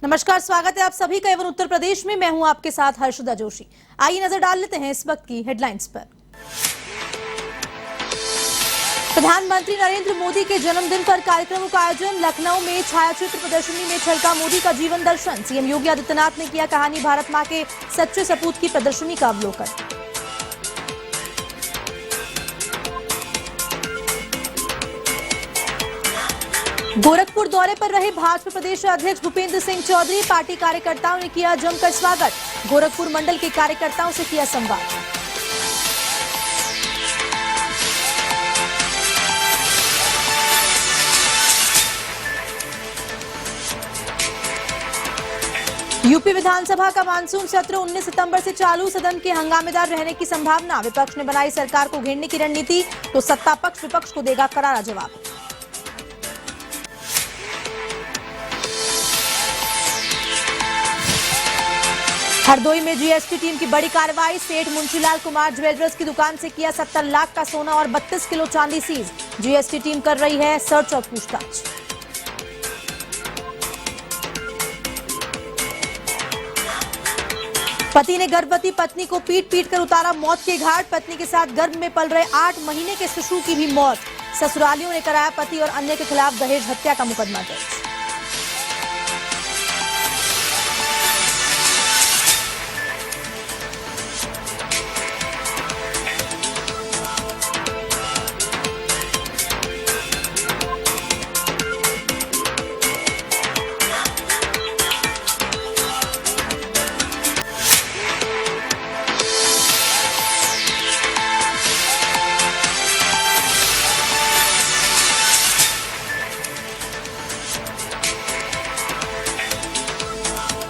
नमस्कार, स्वागत है आप सभी का एवन उत्तर प्रदेश में। मैं हूं आपके साथ हर्षदा जोशी। आइए नजर डाल लेते हैं इस वक्त की हेडलाइंस पर। प्रधानमंत्री नरेंद्र मोदी के जन्मदिन पर कार्यक्रमों का आयोजन। लखनऊ में छायाचित्र प्रदर्शनी में छलका मोदी का जीवन दर्शन। सीएम योगी आदित्यनाथ ने किया कहानी भारत मां के सच्चे सपूत की प्रदर्शनी का अवलोकन। गोरखपुर दौरे पर रहे भाजपा प्रदेश अध्यक्ष भूपेंद्र सिंह चौधरी। पार्टी कार्यकर्ताओं ने किया जमकर स्वागत। गोरखपुर मंडल के कार्यकर्ताओं से किया संवाद। यूपी विधानसभा का मानसून सत्र 19 सितंबर से चालू। सदन के हंगामेदार रहने की संभावना। विपक्ष ने बनाई सरकार को घेरने की रणनीति, तो सत्ता पक्ष विपक्ष को देगा करारा जवाब। हरदोई में जीएसटी टीम की बड़ी कार्रवाई। सेठ मुंशीलाल कुमार ज्वेलर्स की दुकान से किया 70 लाख का सोना और 32 किलो चांदी सीज। जीएसटी टीम कर रही है सर्च और पूछताछ। पति ने गर्भवती पत्नी को पीट कर उतारा मौत के घाट। पत्नी के साथ गर्भ में पल रहे 8 महीने के शिशु की भी मौत। ससुरालियों ने कराया पति और अन्य के खिलाफ दहेज हत्या का मुकदमा दर्ज।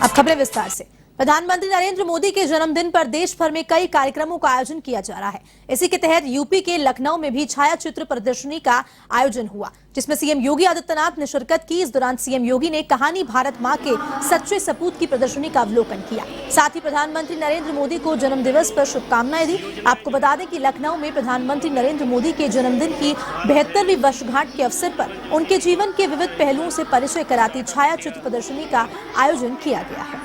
अब खबरें विस्तार से। प्रधानमंत्री नरेंद्र मोदी के जन्मदिन पर देश भर में कई कार्यक्रमों का आयोजन किया जा रहा है। इसी के तहत यूपी के लखनऊ में भी छायाचित्र प्रदर्शनी का आयोजन हुआ, जिसमें सीएम योगी आदित्यनाथ ने शिरकत की। इस दौरान सीएम योगी ने कहानी भारत मां के सच्चे सपूत की प्रदर्शनी का अवलोकन किया। साथ ही प्रधानमंत्री नरेंद्र मोदी को जन्म दिवस पर शुभकामनाएं दी। आपको बता दें कि लखनऊ में प्रधानमंत्री नरेंद्र मोदी के जन्मदिन की 72वीं वर्षगांठ के अवसर पर उनके जीवन के विविध पहलुओं से परिचय कराती छायाचित्र प्रदर्शनी का आयोजन किया गया है।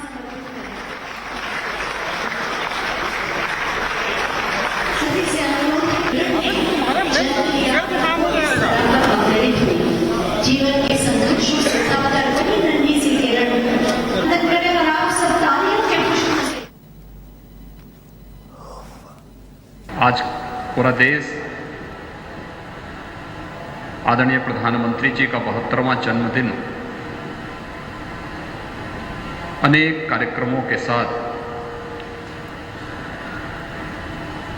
जीवन के संघर्ष आज पूरा देश आदरणीय प्रधानमंत्री जी का 72वां जन्मदिन अनेक कार्यक्रमों के साथ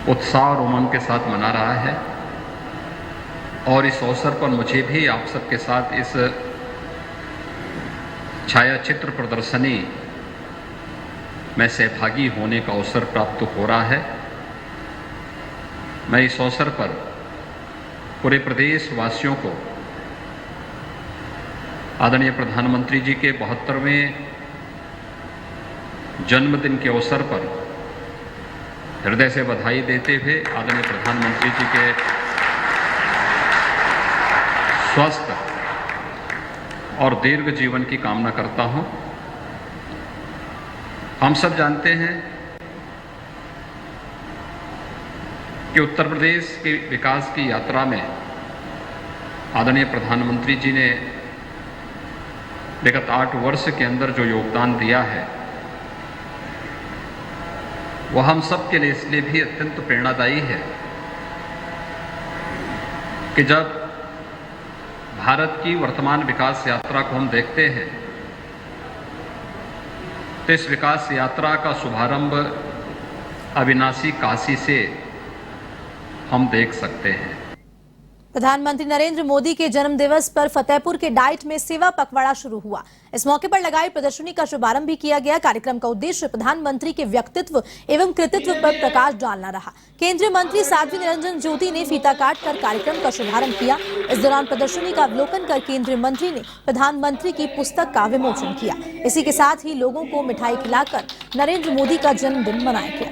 उत्साह और उमंग के साथ मना रहा है। और इस अवसर पर मुझे भी आप सबके साथ इस छायाचित्र प्रदर्शनी में सहभागी होने का अवसर प्राप्त हो रहा है। मैं इस अवसर पर पूरे प्रदेश वासियों को आदरणीय प्रधानमंत्री जी के 72वें जन्मदिन के अवसर पर हृदय से बधाई देते हुए आदरणीय प्रधानमंत्री जी के स्वस्थ और दीर्घ जीवन की कामना करता हूं। हम सब जानते हैं कि उत्तर प्रदेश के विकास की यात्रा में आदरणीय प्रधानमंत्री जी ने विगत 8 वर्ष के अंदर जो योगदान दिया है, वह हम सब के लिए इसलिए भी अत्यंत प्रेरणादायी है कि जब भारत की वर्तमान विकास यात्रा को हम देखते हैं तो इस विकास यात्रा का शुभारंभ अविनाशी काशी से हम देख सकते हैं। प्रधानमंत्री नरेंद्र मोदी के जन्म दिवस पर फतेहपुर के डाइट में सेवा पखवाड़ा शुरू हुआ। इस मौके पर लगाई प्रदर्शनी का शुभारंभ भी किया गया। कार्यक्रम का उद्देश्य प्रधानमंत्री के व्यक्तित्व एवं कृतित्व पर प्रकाश डालना रहा। केंद्रीय मंत्री साध्वी निरंजन ज्योति ने फीता काट कर कार्यक्रम का शुभारंभ किया। इस दौरान प्रदर्शनी का अवलोकन कर केंद्रीय मंत्री ने प्रधानमंत्री की पुस्तक का विमोचन किया। इसी के साथ ही लोगों को मिठाई खिलाकर नरेंद्र मोदी का जन्मदिन मनाया गया।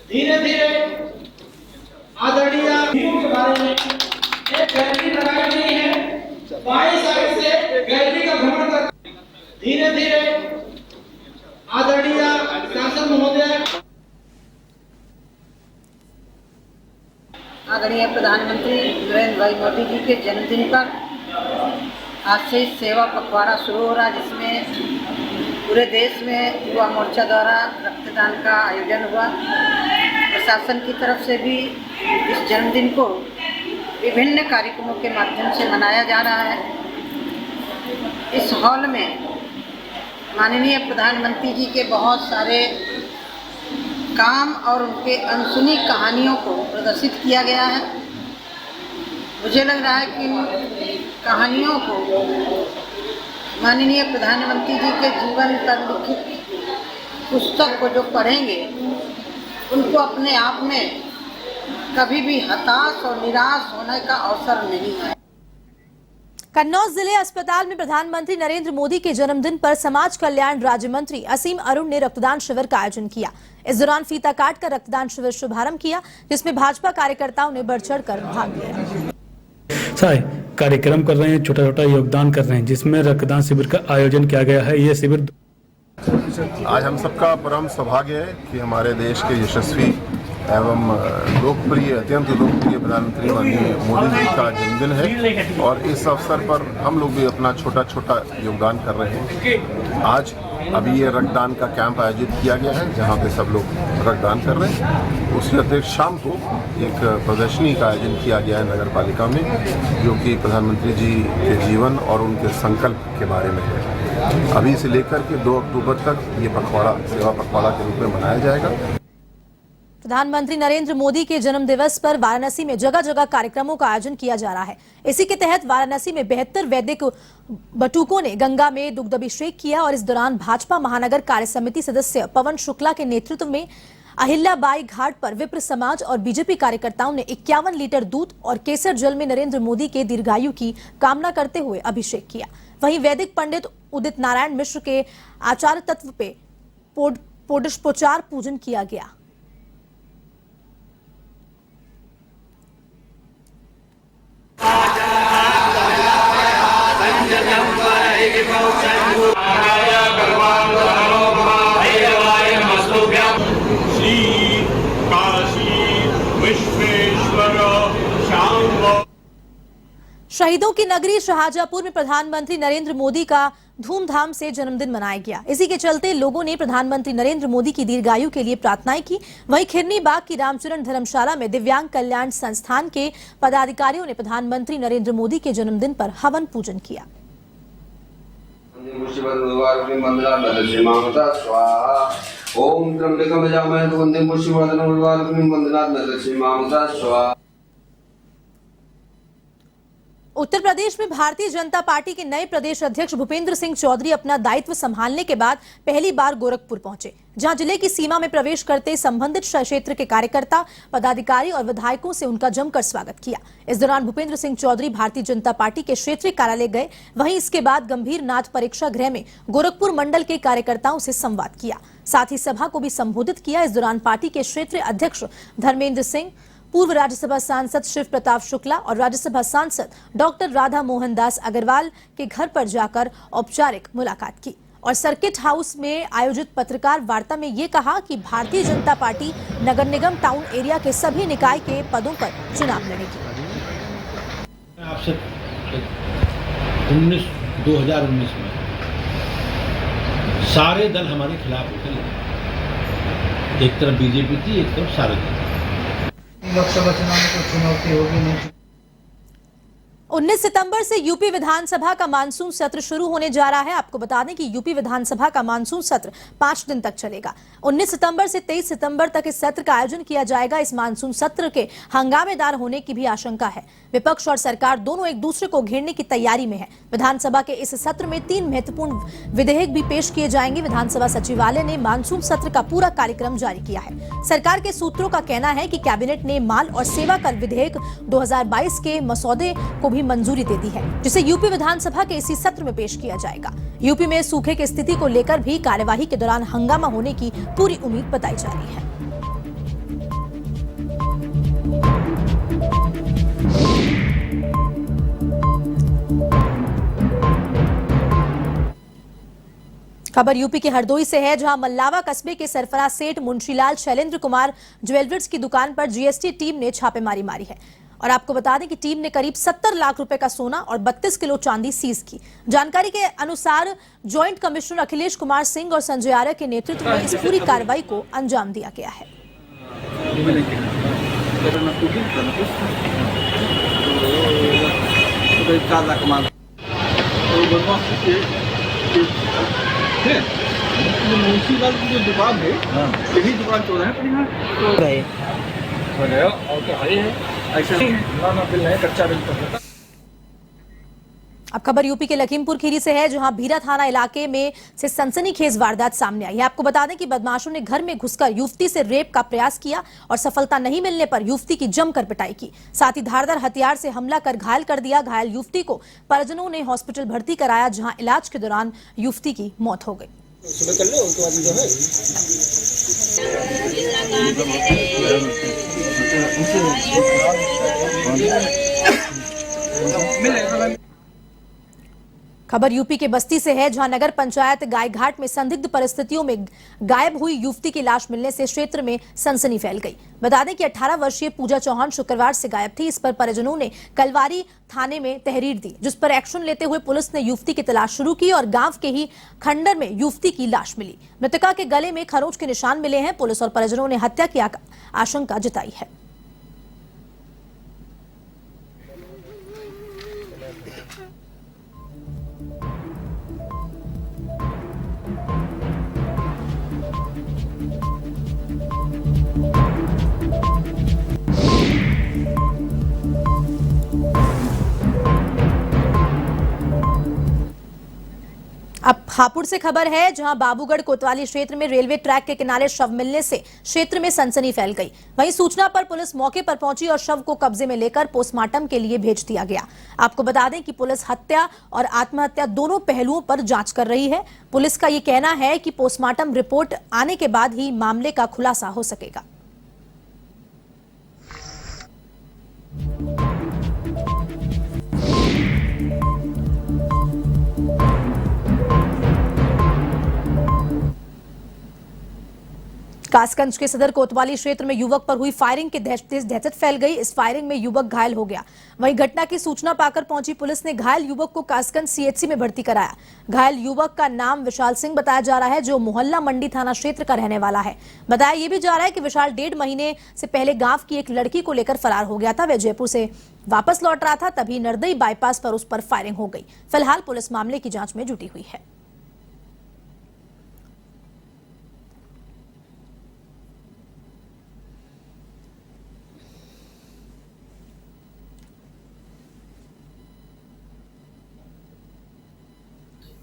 धीरे-धीरे आदरणीय के बारे में एक गैलरी लगाई गई है। बाईं साइड से धीरे धीरे आदरणीय सांसद महोदय, आदरणीय प्रधानमंत्री नरेंद्र भाई मोदी जी के जन्मदिन पर आज से सेवा पखवाड़ा शुरू हो रहा है, जिसमें पूरे देश में युवा मोर्चा द्वारा रक्तदान का आयोजन हुआ। प्रशासन की तरफ से भी इस जन्मदिन को विभिन्न कार्यक्रमों के माध्यम से मनाया जा रहा है। इस हॉल में माननीय प्रधानमंत्री जी के बहुत सारे काम और उनके अनसुनी कहानियों को प्रदर्शित किया गया है। मुझे लग रहा है कि इन कहानियों को माननीय प्रधानमंत्री जी के जीवन पर लिखित पुस्तक को जो पढ़ेंगे उनको अपने आप में कभी भी हताश और निराश होने का अवसर नहीं है। कन्नौज जिले अस्पताल में प्रधानमंत्री नरेंद्र मोदी के जन्मदिन पर समाज कल्याण राज्य मंत्री असीम अरुण ने रक्तदान शिविर का आयोजन किया। इस दौरान फीता काट कर रक्तदान शिविर शुभारंभ किया, जिसमें भाजपा कार्यकर्ताओं ने बढ़ चढ़कर भाग लिया। कार्यक्रम कर रहे हैं, छोटा छोटा योगदान कर रहे हैं, जिसमें रक्तदान शिविर का आयोजन किया गया है। यह शिविर आज हम सबका परम सौभाग्य है कि हमारे देश के यशस्वी एवं लोकप्रिय, अत्यंत लोकप्रिय प्रधानमंत्री माननीय मोदी जी का जन्मदिन है और इस अवसर पर हम लोग भी अपना छोटा छोटा योगदान कर रहे हैं। आज अभी ये रक्तदान का कैंप आयोजित किया गया है, जहाँ पे सब लोग रक्तदान कर रहे हैं। उसके अतिरिक्त शाम को एक प्रदर्शनी का आयोजन किया गया है नगर पालिका में, जो कि प्रधानमंत्री जी के जीवन और उनके संकल्प के बारे में है। अभी से लेकर के 2 अक्टूबर तक ये पखवाड़ा सेवा पखवाड़ा के रूप में मनाया जाएगा। प्रधानमंत्री नरेंद्र मोदी के जन्म दिवस पर वाराणसी में जगह जगह कार्यक्रमों का आयोजन किया जा रहा है। इसी के तहत वाराणसी में 72 वैदिक बटुकों ने गंगा में दुग्धाभिषेक किया और इस दौरान भाजपा महानगर कार्य समिति सदस्य पवन शुक्ला के नेतृत्व में अहिल्याबाई घाट पर विप्र समाज और बीजेपी कार्यकर्ताओं ने 51 लीटर दूध और केसर जल में नरेंद्र मोदी के दीर्घायु की कामना करते हुए अभिषेक किया। वहीं वैदिक पंडित उदित नारायण मिश्र के आचार्य तत्व पे पुष्पोच्चार पूजन किया गया। शहीदों की नगरी शाहजहांपुर में प्रधानमंत्री नरेंद्र मोदी का धूमधाम से जन्मदिन मनाया गया। इसी के चलते लोगों ने प्रधानमंत्री नरेंद्र मोदी की दीर्घायु के लिए प्रार्थनाएं की। वहीं खिरनी बाग की रामचरण धर्मशाला में दिव्यांग कल्याण संस्थान के पदाधिकारियों ने प्रधानमंत्री नरेंद्र मोदी के जन्मदिन पर हवन पूजन किया। ओम त्र्यंबकं यजामहे सुगन्धिं पुष्टिवर्धनं उर्वारुकमिं वन्दनात् नरसिंहां स्वाहा। उत्तर प्रदेश में भारतीय जनता पार्टी के नए प्रदेश अध्यक्ष भूपेंद्र सिंह चौधरी अपना दायित्व संभालने के बाद पहली बार गोरखपुर पहुंचे, जहां जिले की सीमा में प्रवेश करते संबंधित क्षेत्र के कार्यकर्ता, पदाधिकारी और विधायकों से उनका जमकर स्वागत किया। इस दौरान भूपेंद्र सिंह चौधरी भारतीय जनता पार्टी के क्षेत्रीय कार्यालय गए। वहीं इसके बाद गंभीर नाथ परीक्षा गृह में गोरखपुर मंडल के कार्यकर्ताओं से संवाद किया, साथ ही सभा को भी संबोधित किया। इस दौरान पार्टी के क्षेत्रीय अध्यक्ष धर्मेंद्र सिंह, पूर्व राज्यसभा सांसद शिव प्रताप शुक्ला और राज्यसभा सांसद डॉक्टर राधा मोहन दास अग्रवाल के घर पर जाकर औपचारिक मुलाकात की और सर्किट हाउस में आयोजित पत्रकार वार्ता में ये कहा कि भारतीय जनता पार्टी नगर निगम टाउन एरिया के सभी निकाय के पदों पर चुनाव लड़ेगी। आपसे 2019 में सारे दल हमारे खिलाफ होते, एक तरफ बीजेपी थी, एक तरफ सारे दल। लोकसभा चुनाव में कोई चुनौती होगी नहीं। 19 सितंबर से यूपी विधानसभा का मानसून सत्र शुरू होने जा रहा है। आपको बता दें कि यूपी विधानसभा का मानसून सत्र 5 दिन तक चलेगा। 19 सितंबर से 23 सितंबर तक इस सत्र का आयोजन किया जाएगा। इस मानसून सत्र के हंगामेदार होने की भी आशंका है। विपक्ष और सरकार दोनों एक दूसरे को घेरने की तैयारी में है। विधानसभा के इस सत्र में 3 महत्वपूर्ण विधेयक भी पेश किए जाएंगे। विधानसभा सचिवालय ने मानसून सत्र का पूरा कार्यक्रम जारी किया है। सरकार के सूत्रों का कहना है कि कैबिनेट ने माल और सेवा कर विधेयक 2022 के मसौदे को भी मंजूरी दे दी है, जिसे यूपी विधानसभा के इसी सत्र में पेश किया जाएगा। यूपी में सूखे की स्थिति को लेकर भी कार्यवाही के दौरान हंगामा होने की पूरी उम्मीद बताई जा रही है। खबर यूपी के हरदोई से है, जहां मल्लावा कस्बे के सरफराज सेठ मुंशीलाल शैलेंद्र कुमार ज्वेलर्स की दुकान पर जीएसटी टीम ने छापेमारी मारी है। और आपको बता दें कि टीम ने करीब 70 लाख रुपए का सोना और 32 किलो चांदी सीज की। जानकारी के अनुसार ज्वाइंट कमिश्नर अखिलेश कुमार सिंह और संजय आर्य के नेतृत्व में इस पूरी कार्रवाई को अंजाम दिया गया है। मुंशीलाल की जो दुकान है, यही दुकान चौराहे पर यहाँ और क्या है ऐसा नहीं है, ना बिल है, कच्चा बिल पर। अब खबर यूपी के लखीमपुर खीरी से है, जहां भीरा थाना इलाके में से सनसनीखेज वारदात सामने आई है। आपको बता दें कि बदमाशों ने घर में घुसकर युवती से रेप का प्रयास किया और सफलता नहीं मिलने पर युवती की जमकर पिटाई की। साथ ही धारदार हथियार से हमला कर घायल कर दिया। घायल युवती को परिजनों ने हॉस्पिटल भर्ती कराया, जहां इलाज के दौरान युवती की मौत हो गई। खबर यूपी के बस्ती से है, जहां नगर पंचायत गायघाट में संदिग्ध परिस्थितियों में गायब हुई युवती की लाश मिलने से क्षेत्र में सनसनी फैल गई। बता दें कि 18 वर्षीय पूजा चौहान शुक्रवार से गायब थी। इस पर परिजनों ने कलवारी थाने में तहरीर दी, जिस पर एक्शन लेते हुए पुलिस ने युवती की तलाश शुरू की और गांव के ही खंडर में युवती की लाश मिली। मृतका के गले में खरोंच के निशान मिले हैं। पुलिस और परिजनों ने हत्या की आशंका जताई है। अब हापुड़ से खबर है, जहां बाबूगढ़ कोतवाली क्षेत्र में रेलवे ट्रैक के किनारे शव मिलने से क्षेत्र में सनसनी फैल गई। वहीं सूचना पर पुलिस मौके पर पहुंची और शव को कब्जे में लेकर पोस्टमार्टम के लिए भेज दिया गया। आपको बता दें कि पुलिस हत्या और आत्महत्या दोनों पहलुओं पर जांच कर रही है। पुलिस का ये कहना है कि पोस्टमार्टम रिपोर्ट आने के बाद ही मामले का खुलासा हो सकेगा। कासगंज के सदर कोतवाली क्षेत्र में युवक पर हुई फायरिंग की दहशत फैल गई। इस फायरिंग में युवक घायल हो गया। वहीं घटना की सूचना पाकर पहुंची पुलिस ने घायल युवक को कासगंज सीएचसी में भर्ती कराया। घायल युवक का नाम विशाल सिंह बताया जा रहा है, जो मोहल्ला मंडी थाना क्षेत्र का रहने वाला है। बताया यह भी जा रहा है कि विशाल 1.5 महीने से पहले गांव की एक लड़की को लेकर फरार हो गया था। वह जयपुर से वापस लौट रहा था, तभी नरदई बाईपास पर उस पर फायरिंग हो गई। फिलहाल पुलिस मामले की जांच में जुटी हुई है।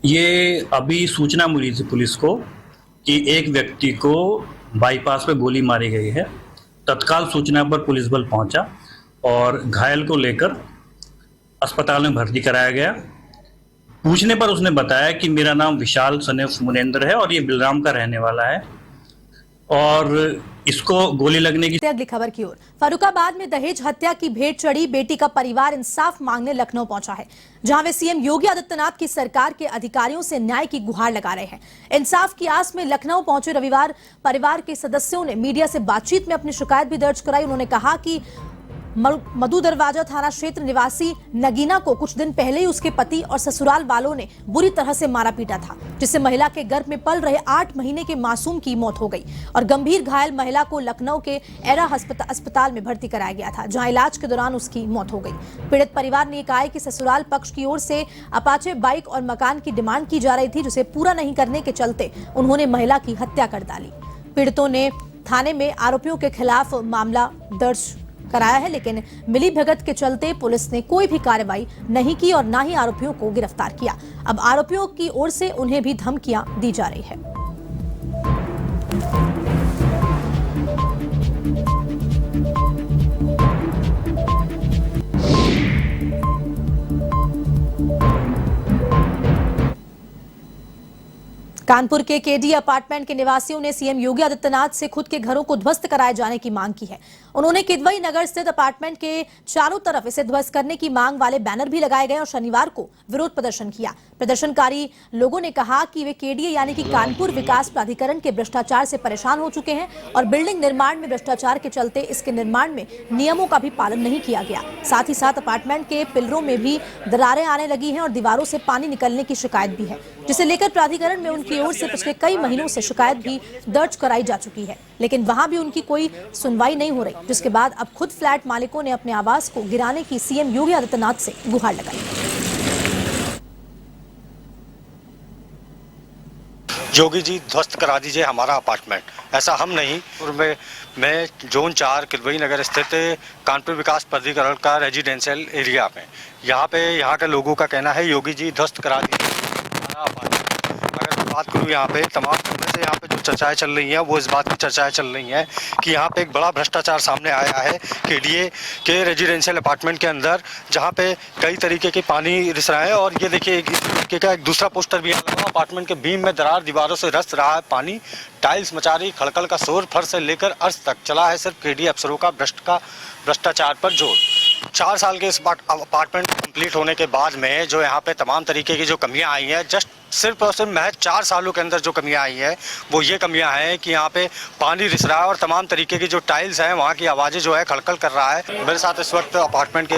ये अभी सूचना मिली थी पुलिस को कि एक व्यक्ति को बाईपास पे गोली मारी गई है। तत्काल सूचना पर पुलिस बल पहुंचा और घायल को लेकर अस्पताल में भर्ती कराया गया। पूछने पर उसने बताया कि मेरा नाम विशाल सनेफ मुनेंद्र है और ये बिलराम का रहने वाला है और इसको गोली लगने की। अगली खबर की ओर, फर्रुखाबाद में दहेज हत्या की भेंट चढ़ी बेटी का परिवार इंसाफ मांगने लखनऊ पहुंचा है, जहां वे सीएम योगी आदित्यनाथ की सरकार के अधिकारियों से न्याय की गुहार लगा रहे हैं। इंसाफ की आस में लखनऊ पहुंचे रविवार परिवार के सदस्यों ने मीडिया से बातचीत में अपनी शिकायत भी दर्ज कराई। उन्होंने कहा कि मधु दरवाजा थाना क्षेत्र निवासी नगीना को कुछ दिन पहले ही उसके पति और ससुराल वालों ने बुरी तरह से मारा पीटा था, जिससे महिला के गर्भ में पल रहे 8 महीने के मासूम की मौत हो गई और गंभीर घायल महिला को लखनऊ के एरा अस्पताल में भर्ती कराया गया था, जहां इलाज के दौरान उसकी मौत हो गई। पीड़ित परिवार ने कहा है कि ससुराल पक्ष की ओर से अपाचे बाइक और मकान की डिमांड की जा रही थी, जिसे पूरा नहीं करने के चलते उन्होंने महिला की हत्या कर डाली। पीड़ितों ने थाने में आरोपियों के खिलाफ मामला दर्ज कराया है, लेकिन मिली भगत के चलते पुलिस ने कोई भी कार्रवाई नहीं की और ना ही आरोपियों को गिरफ्तार किया। अब आरोपियों की ओर से उन्हें भी धमकियां दी जा रही है। कानपुर के केडी अपार्टमेंट के निवासियों ने सीएम योगी आदित्यनाथ से खुद के घरों को ध्वस्त कराए जाने की मांग की है। उन्होंने किदवई नगर स्थित अपार्टमेंट के चारों तरफ इसे ध्वस्त करने की मांग वाले बैनर भी लगाए गए और शनिवार को विरोध प्रदर्शन किया। प्रदर्शनकारी लोगों ने कहा कि वे केडीए यानी कि कानपुर विकास प्राधिकरण के भ्रष्टाचार से परेशान हो चुके हैं और बिल्डिंग निर्माण में भ्रष्टाचार के चलते इसके निर्माण में नियमों का भी पालन नहीं किया गया। साथ ही साथ अपार्टमेंट के पिलरों में भी दरारें आने लगी हैं और दीवारों से पानी निकलने की शिकायत भी है, जिसे लेकर प्राधिकरण में उनकी ओर से पिछले कई महीनों से शिकायत भी दर्ज कराई जा चुकी है, लेकिन वहां भी उनकी कोई सुनवाई नहीं हो रही, जिसके बाद अब खुद फ्लैट मालिकों ने अपने आवास को गिराने की सीएम योगी आदित्यनाथ से गुहार लगाई। योगी जी ध्वस्त करा दीजिए हमारा अपार्टमेंट, ऐसा हम नहीं। मैं जोन 4 किदवई नगर स्थित कानपुर विकास प्राधिकरण का रेजिडेंशियल एरिया में यहाँ के लोगों का कहना है योगी जी ध्वस्त करा दीजिए हमारा अपार्टमेंट। अगर मैं बात करूँ यहाँ पे तमाम से यहाँ पे जो चर्चाएं चल रही हैं वो इस बात की चर्चाएं चल रही हैं कि यहाँ पे एक बड़ा भ्रष्टाचार सामने आया है केडीए के रेजिडेंशियल अपार्टमेंट के अंदर, जहाँ पे कई तरीके के पानी रिस रहा है। और ये देखिए एक दूसरा पोस्टर भी लगा, अपार्टमेंट के बीम में दरार, दीवारों से रस रहा है पानी, टाइल्स मचा रही, खड़खड़ का शोर, फर्श से लेकर अर्श तक चला है सिर्फ केडीए अफसरों का भ्रष्टाचार पर जोर। 4 साल के इस अपार्टमेंट कंप्लीट होने के बाद में जो यहाँ पे तमाम तरीके की जो कमियां आई हैं, जस्ट सिर्फ और सिर्फ महज 4 सालों के अंदर जो कमियां आई हैं वो ये कमियां हैं कि यहाँ पे पानी रिस रहा है और तमाम तरीके की जो टाइल्स हैं वहाँ की आवाज़ें जो है खड़खड़ कर रहा है। मेरे साथ इस वक्त अपार्टमेंट के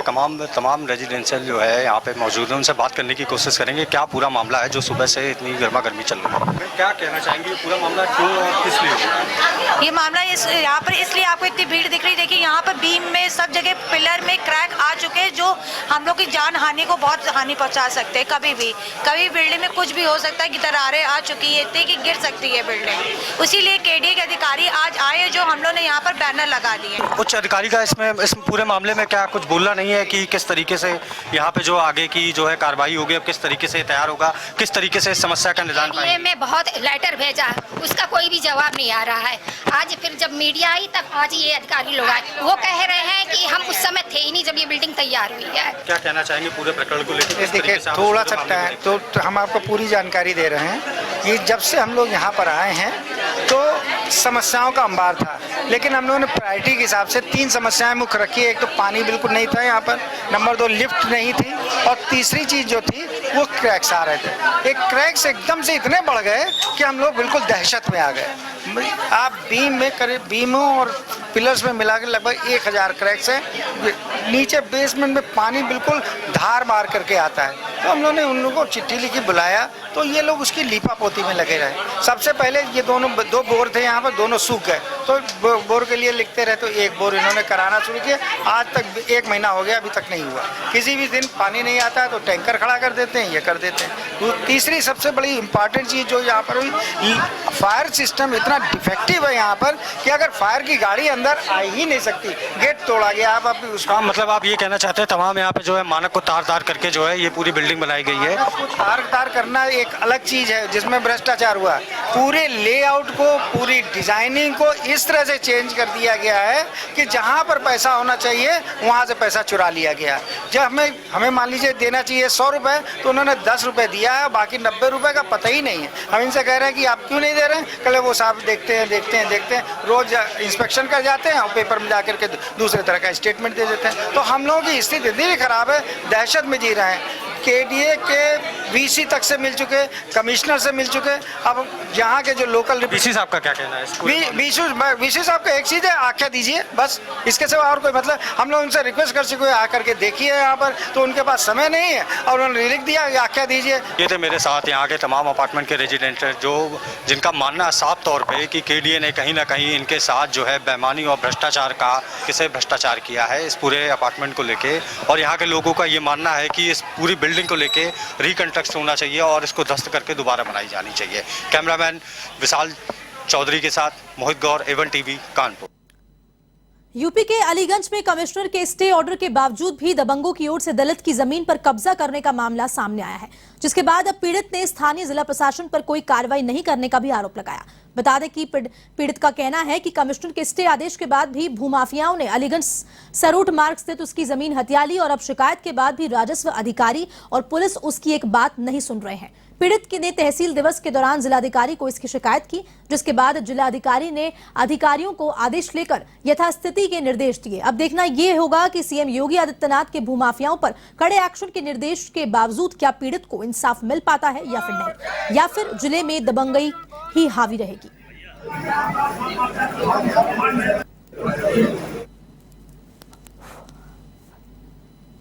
तमाम रेजिडेंशियल जो है यहाँ पे मौजूद हैं, उनसे बात करने की कोशिश करेंगे। क्या पूरा मामला है जो सुबह से इतनी गर्मा गर्मी चल रही है, क्या कहना चाहेंगे? पूरा मामला क्यों और किस लिए? ये मामला यहाँ पर इसलिए आपको इतनी भीड़ दिख रही है। देखिए यहाँ पर बीम में सब जगह पिलर में क्रैक आ चुके हैं जो हम लोग की जान हानि को बहुत हानि पहुँचा सकते हैं। कभी बिल्डिंग में कुछ भी हो सकता है कि दरारें आ चुकी है इतनी कि गिर सकती है बिल्डिंग। उसीलिए केडीए के अधिकारी आज आए जो हम लोग ने यहाँ पर बैनर लगा दिए। उच्च अधिकारी का इस पूरे मामले में क्या कुछ बोलना नहीं है कि किस तरीके से यहाँ पे जो आगे की जो है कार्रवाई होगी, अब किस तरीके से तैयार होगा, किस तरीके से इस समस्या का निदान पाएंगे? मैं बहुत लेटर भेजा, उसका कोई भी जवाब नहीं आ रहा है। आज फिर जब मीडिया आई तब आज ये अधिकारी लोग आए, वो कह रहे हैं कि हम उस समय थे ही नहीं जब ये बिल्डिंग तैयार हुई है। क्या कहना चाहेंगे पूरे प्रकरण को लेकर? देखिए थोड़ा सा टाइम तो हम आपको पूरी जानकारी दे रहे हैं कि जब से हम लोग यहाँ पर आए हैं तो समस्याओं का अंबार था, लेकिन हम लोगों ने प्रायोरिटी के हिसाब से 3 समस्याएं मुख्य रखी है। एक तो पानी बिल्कुल नहीं था यहाँ पर, नंबर 2 लिफ्ट नहीं थी, और तीसरी चीज़ जो थी वो क्रैक्स आ रहे थे। एक क्रैक्स एकदम से इतने बढ़ गए कि हम लोग बिल्कुल दहशत में आ गए। आप बीम में करीब बीमों और पिलर्स में मिला के लगभग 1000 क्रैक्स हैं। नीचे बेसमेंट में पानी बिल्कुल धार मार करके आता है। तो हम लोगों ने उन लोगों को चिट्ठी लिखी, बुलाया, तो ये लोग उसकी लीपा पोती में लगे रहे। सबसे पहले ये 2 बोर थे यहाँ पर, दोनों सूख गए, तो बोर के लिए लिखते रहे, तो 1 बोर इन्होंने कराना शुरू किया। आज तक 1 महीना हो गया, अभी तक नहीं हुआ। किसी भी दिन पानी नहीं आता है तो टैंकर खड़ा कर देते हैं, ये कर देते हैं। तो तीसरी सबसे बड़ी इंपॉर्टेंट चीज़ जो यहाँ पर हुई, फायर सिस्टम इतना डिफेक्टिव है यहाँ पर कि अगर फायर की गाड़ी अंदर आ ही नहीं सकती, गेट तोड़ा गया। आप उसका मतलब आप ये कहना चाहते हैं तमाम यहाँ पे जो है मानक को तार करके जो है ये पूरी बिल्डिंग बनाई गई है? तार करना एक अलग चीज़ है जिसमें भ्रष्टाचार हुआ। पूरे लेआउट को, पूरी डिजाइनिंग को इस तरह से चेंज कर दिया गया है कि जहाँ पर पैसा होना चाहिए वहाँ से पैसा चुरा लिया गया। जब हमें मान लीजिए देना चाहिए 100 रुपये, तो उन्होंने 10 रुपये दिया है, बाकी 90 रुपये का पता ही नहीं है। हम इनसे कह रहे हैं कि आप क्यों नहीं दे रहे हैं? कल वो साहब देखते हैं, रोज इंस्पेक्शन कर जाते हैं और पेपर में जाकर के दूसरे तरह का स्टेटमेंट दे देते हैं। तो हम लोगों की स्थिति इतनी खराब है, दहशत में जी रहे हैं। केडीए के वीसी तक से मिल चुके, कमिश्नर से मिल चुके। अब यहाँ के जो लोकल वीसी साहब का क्या कहना है? वीसी साहब का एक चीज़ है, आख्या दीजिए बस, इसके सिवा और कोई मतलब। हम लोग उनसे रिक्वेस्ट कर चुके, आकर के देखिए यहाँ पर, तो उनके पास समय नहीं है और उन्होंने लिख दिया आख्या दीजिए। ये थे मेरे साथ यहाँ के तमाम अपार्टमेंट के रेजिडेंट जिनका मानना है साफ तौर पे कि केडीए ने कहीं ना कहीं इनके साथ जो है बेईमानी और भ्रष्टाचार किया है इस पूरे अपार्टमेंट को लेके। और यहाँ के लोगों का ये मानना है कि इस पूरी बिल्डिंग को लेके रिकंस्ट्रक्शन होना चाहिए और इसको ध्वस्त करके दोबारा बनाई जानी चाहिए। कैमरामैन विशाल चौधरी के साथ मोहित गौर, A1 टीवी, कानपुर। यूपी के अलीगंज में कमिश्नर के स्टे ऑर्डर के बावजूद भी दबंगों की ओर से दलित की जमीन पर कब्जा करने का मामला सामने आया है, जिसके बाद अब पीड़ित ने स्थानीय जिला प्रशासन पर कोई कार्रवाई नहीं करने का भी आरोप लगाया। बता दें कि पीड़ित का कहना है कि कमिश्नर के स्टे आदेश के बाद भी भूमाफियाओं ने अलीगंज सरूट मार्ग स्थित उसकी जमीन हथिया ली और अब शिकायत के बाद भी राजस्व अधिकारी और पुलिस उसकी एक बात नहीं सुन रहे हैं। पीड़ित ने तहसील दिवस के दौरान जिलाधिकारी को इसकी शिकायत की, जिसके बाद जिलाधिकारी ने अधिकारियों को आदेश लेकर यथास्थिति के निर्देश दिए। अब देखना यह होगा कि सीएम योगी आदित्यनाथ के भूमाफियाओं पर कड़े एक्शन के निर्देश के बावजूद क्या पीड़ित को इंसाफ मिल पाता है या फिर नहीं, या फिर जिले में दबंगई ही हावी रहेगी।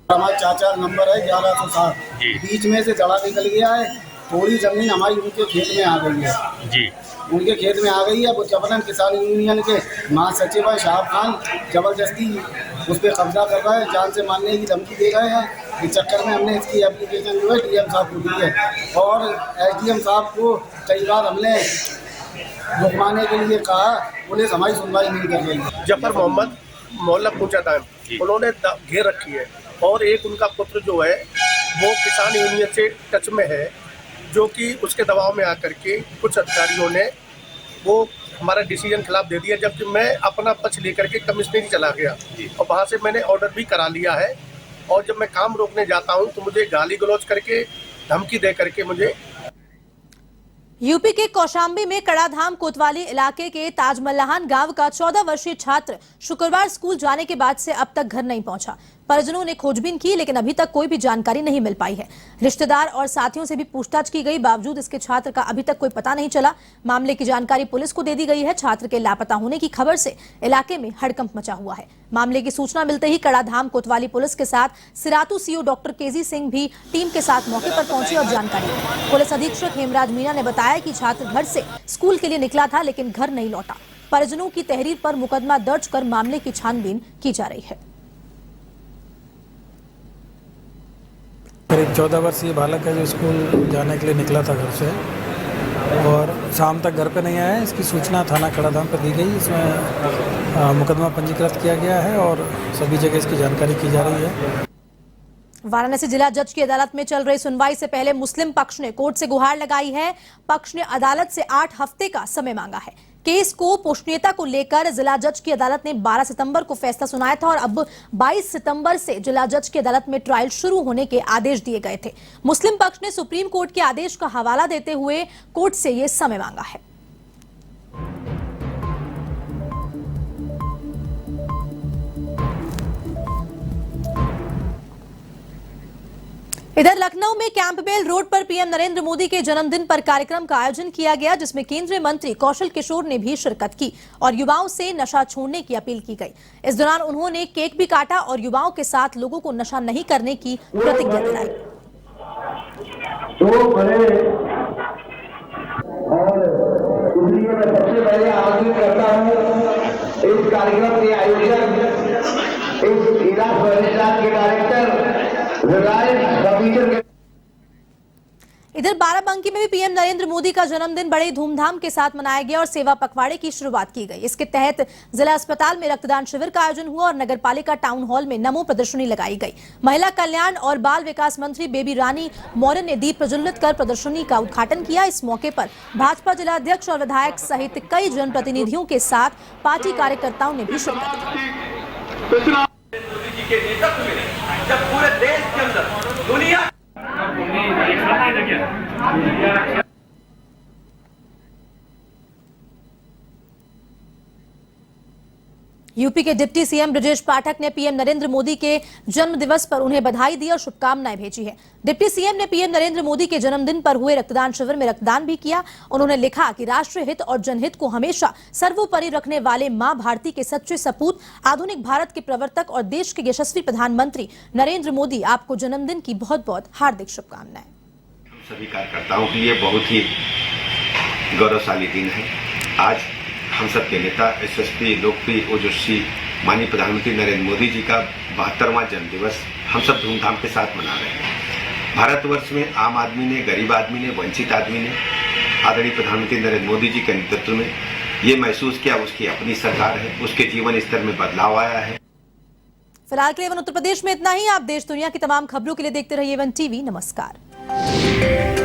हमारा 4 नंबर है 1107, बीच में से जड़ा निकल गया है। थोड़ी जमीन हमारी उनके खेत में आ गई है जी, उनके खेत में आ गई है। वो जबरन किसान यूनियन के महासचिव है शाहब खान जबरदस्ती उस पर कब्जा कर रहा है, जान से मारने की धमकी दे रहे हैं। इस चक्कर में हमने इसकी एप्लीकेशन जो है डीएम साहब को दी है और एसडीएम साहब को कई बार हमने रुकवाने के लिए कहा, पुलिस हमारी सुनवाई नहीं कर रही है। जफर मोहम्मद मोहल्ला पूछा था, उन्होंने घेर रखी है और एक उनका पुत्र जो है वो किसान यूनियन से टच में है, जो कि उसके दबाव में आकर के कुछ अधिकारियों ने वो हमारा डिसीजन खिलाफ दे दिया, जबकि मैं अपना पक्ष लेकर के कमिश्नरी चला गया और वहाँ से मैंने ऑर्डर भी करा लिया है। और जब मैं काम रोकने जाता हूँ तो मुझे गाली गलौज करके धमकी दे करके मुझे। यूपी के कौशाम्बी में कड़ाधाम कोतवाली इलाके के ताजमल्लाहान गांव का 14 वर्षीय छात्र शुक्रवार स्कूल जाने के बाद से अब तक घर नहीं पहुंचा। परिजनों ने खोजबीन की लेकिन अभी तक कोई भी जानकारी नहीं मिल पाई है। रिश्तेदार और साथियों से भी पूछताछ की गई, बावजूद इसके छात्र का अभी तक कोई पता नहीं चला। मामले की जानकारी पुलिस को दे दी गई है। छात्र के लापता होने की खबर से इलाके में हड़कंप मचा हुआ है। मामले की सूचना मिलते ही कड़ाधाम कोतवाली पुलिस के साथ Sirathu CO doctor KG Singh भी टीम के साथ मौके पर पहुंचे और जानकारी दी। पुलिस अधीक्षक हेमराज मीणा ने बताया कि छात्र घर से स्कूल के लिए निकला था लेकिन घर नहीं लौटा। परिजनों की तहरीर पर मुकदमा दर्ज कर मामले की छानबीन की जा रही है। करीब 14 वर्षीय बालक है जो स्कूल जाने के लिए निकला था घर से और शाम तक घर पे नहीं आया। इसकी सूचना थाना कड़ाधाम पर दी गई। इसमें मुकदमा पंजीकृत किया गया है और सभी जगह इसकी जानकारी की जा रही है। वाराणसी जिला जज की अदालत में चल रही सुनवाई से पहले मुस्लिम पक्ष ने कोर्ट से गुहार लगाई है। पक्ष ने अदालत से 8 हफ्ते का समय मांगा है। केस को पोषणीयता को लेकर जिला जज की अदालत ने 12 सितंबर को फैसला सुनाया था और अब 22 सितंबर से जिला जज की अदालत में ट्रायल शुरू होने के आदेश दिए गए थे। मुस्लिम पक्ष ने सुप्रीम कोर्ट के आदेश का हवाला देते हुए कोर्ट से यह समय मांगा है। इधर लखनऊ में कैंपबेल रोड पर पीएम नरेंद्र मोदी के जन्मदिन पर कार्यक्रम का आयोजन किया गया, जिसमें केंद्रीय मंत्री कौशल किशोर ने भी शिरकत की और युवाओं से नशा छोड़ने की अपील की गई। इस दौरान उन्होंने केक भी काटा और युवाओं के साथ लोगों को नशा नहीं करने की प्रतिज्ञा दिलाई। इसलिए मैं सबसे पहले आमंत्रित करता हूँ इस कार्यक्रम के आयोजक, इस इलाज प्रतिष्ठान के डायरेक्टर इधर बाराबंकी में भी पीएम नरेंद्र मोदी का जन्मदिन बड़े धूमधाम के साथ मनाया गया और सेवा पखवाड़े की शुरुआत की गई। इसके तहत जिला अस्पताल में रक्तदान शिविर का आयोजन हुआ और नगरपालिका टाउन हॉल में नमो प्रदर्शनी लगाई गई। महिला कल्याण और बाल विकास मंत्री बेबी रानी मौर्य ने दीप प्रज्वलित कर प्रदर्शनी का उद्घाटन किया। इस मौके पर भाजपा जिलाध्यक्ष और विधायक सहित कई जनप्रतिनिधियों के साथ पार्टी कार्यकर्ताओं ने भी शिरकत की। जब पूरे देश के अंदर दुनिया यूपी के डिप्टी सीएम ब्रजेश पाठक ने पीएम नरेंद्र मोदी के जन्म दिवस पर उन्हें बधाई दी और शुभकामनाएं भेजी है। डिप्टी सीएम ने पीएम नरेंद्र मोदी के जन्मदिन पर हुए रक्तदान शिविर में रक्तदान भी किया। उन्होंने लिखा कि राष्ट्र हित और जनहित को हमेशा सर्वोपरि रखने वाले मां भारती के सच्चे सपूत, आधुनिक भारत के प्रवर्तक और देश के यशस्वी प्रधानमंत्री नरेंद्र मोदी, आपको जन्मदिन की बहुत बहुत हार्दिक शुभकामनाएं। सभी कार्यकर्ताओं के लिए बहुत ही गौरवशाली दिन है। आज हम सब के नेता यशस्वी, लोकप्रिय, ओजस्वी माननीय प्रधानमंत्री नरेंद्र मोदी जी का 72वां जन्म दिवस हम सब धूमधाम के साथ मना रहे हैं। भारतवर्ष में आम आदमी ने, गरीब आदमी ने, वंचित आदमी ने आदरणीय प्रधानमंत्री नरेंद्र मोदी जी के नेतृत्व में ये महसूस किया उसकी अपनी सरकार है, उसके जीवन स्तर में बदलाव आया है। फिलहाल के लिए उत्तर प्रदेश में इतना ही। आप देश दुनिया की तमाम खबरों के लिए देखते रहिए वन टीवी। नमस्कार।